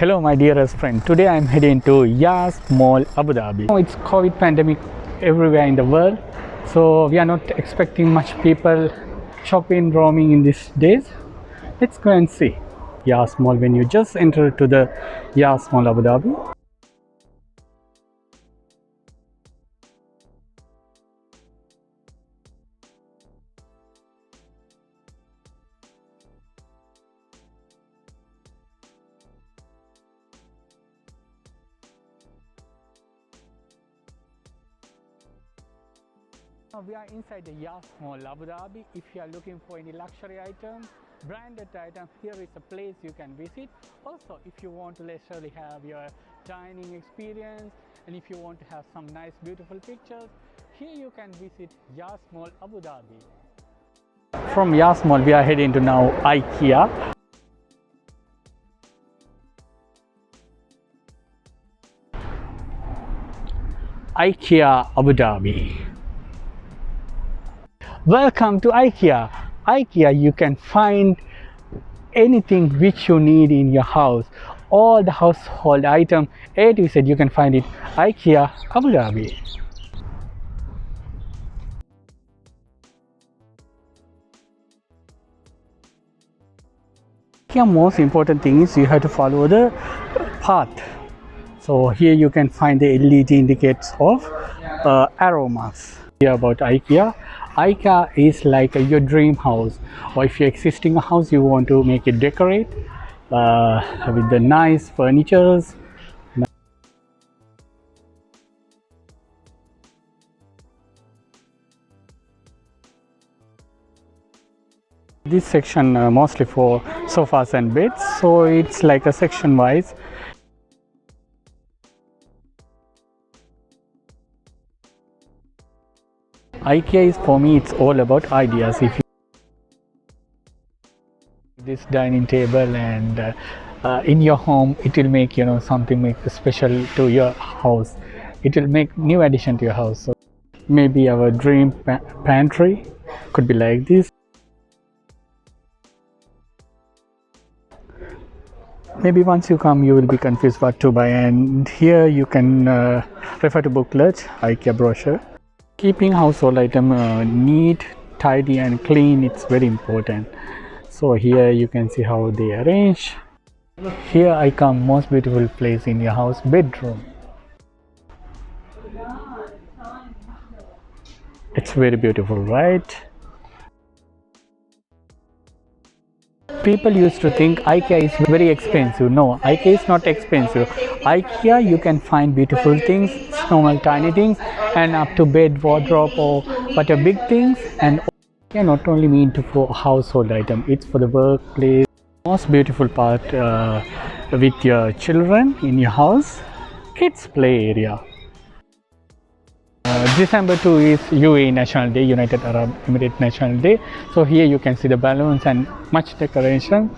Hello my dearest friend, today I am heading to Yas Mall, Abu Dhabi. Now it's COVID pandemic everywhere in the world, so we are not expecting much people shopping, roaming in these days. Let's go and see Yas Mall when you just enter to the Yas Mall, Abu Dhabi. Now we are inside the Yas Mall, Abu Dhabi. If you are looking for any luxury item, branded item, here is a place you can visit. Also, if you want to literally have your dining experience and if you want to have some nice beautiful pictures, here you can visit Yas Mall, Abu Dhabi. From Yas Mall we are heading to now Ikea. Ikea, Abu Dhabi. Welcome to Ikea. Ikea, you can find anything which you need in your house. All the household item A to Z you can find it Ikea, Abu Dhabi. Ikea most important thing is you have to follow the path. So here you can find the LED indicators of arrow marks. Here about Ikea. Ikea is like your dream house, or if you're existing a house you want to make it decorate with the nice furnitures. This section mostly for sofas and beds, so it's like a section wise. Ikea is, for me, it's all about ideas. If you this dining table and in your home, it will make something make special to your house. It will make new addition to your house. So maybe our dream pantry could be like this. Maybe once you come you will be confused what to buy, and here you can refer to booklet, Ikea brochure. Keeping household item neat, tidy and clean, it's very important. So here you can see how they arrange. Here I come, most beautiful place in your house, bedroom. It's very beautiful, right? People used to think Ikea is very expensive. No, Ikea is not expensive. Ikea you can find beautiful things, small tiny things, and up to bed, wardrobe, or but a big things. And Ikea not only mean to for household item, it's for the workplace. Most beautiful part with your children in your house, kids play area. December 2 is UAE National Day, United Arab Emirates National Day. So here you can see the balloons and much decoration.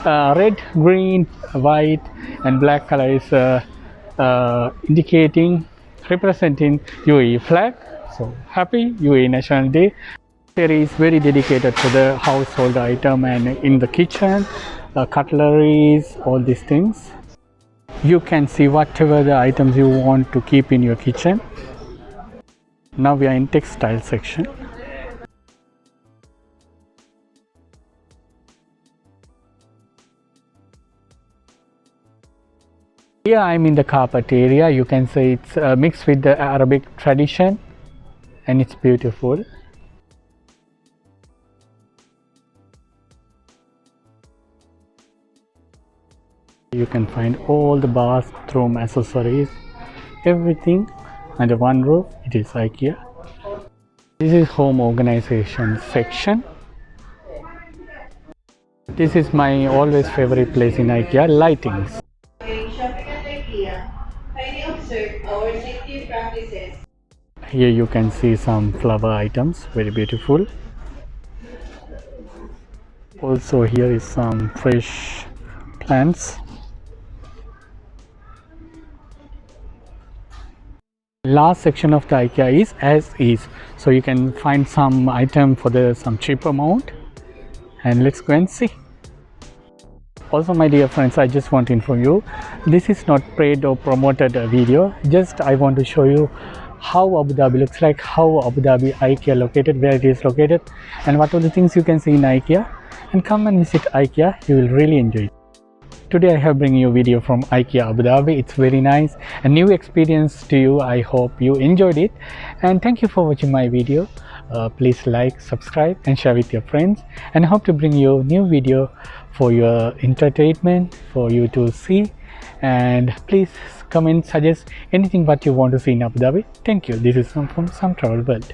Red, green, white and black color is representing UAE flag. So happy UAE National Day. Area is very dedicated to the household item and in the kitchen, cutleries, all these things. You can see whatever the items you want to keep in your kitchen. Now we are in textile section. Here I am in the carpet area. You can say it's mixed with the Arabic tradition and it's beautiful. You can find all the bathroom accessories, everything under one roof. It is Ikea. This is home organization section. This is my always favorite place in Ikea, lightings. Shopping at Ikea. Kindly observe our safety practices. Here you can see some flower items, very beautiful. Also here is some fresh plants. Last section of the Ikea is as is, so you can find some item for some cheap amount, and let's go and see. Also, my dear friends, I just want to inform you, this is not paid or promoted video. Just I want to show you how Abu Dhabi looks like, how Abu Dhabi IKEA located, where it is located, and what are the things you can see in IKEA. And come and visit IKEA, you will really enjoy it. Today I have bring you a video from IKEA Abu Dhabi. It's very nice, a new experience to you. I hope you enjoyed it, and thank you for watching my video. Please like, subscribe and share with your friends, and I hope to bring you new video for your entertainment, for you to see. And please comment, suggest anything what you want to see in Abu Dhabi. Thank you. This is from Some Travel World.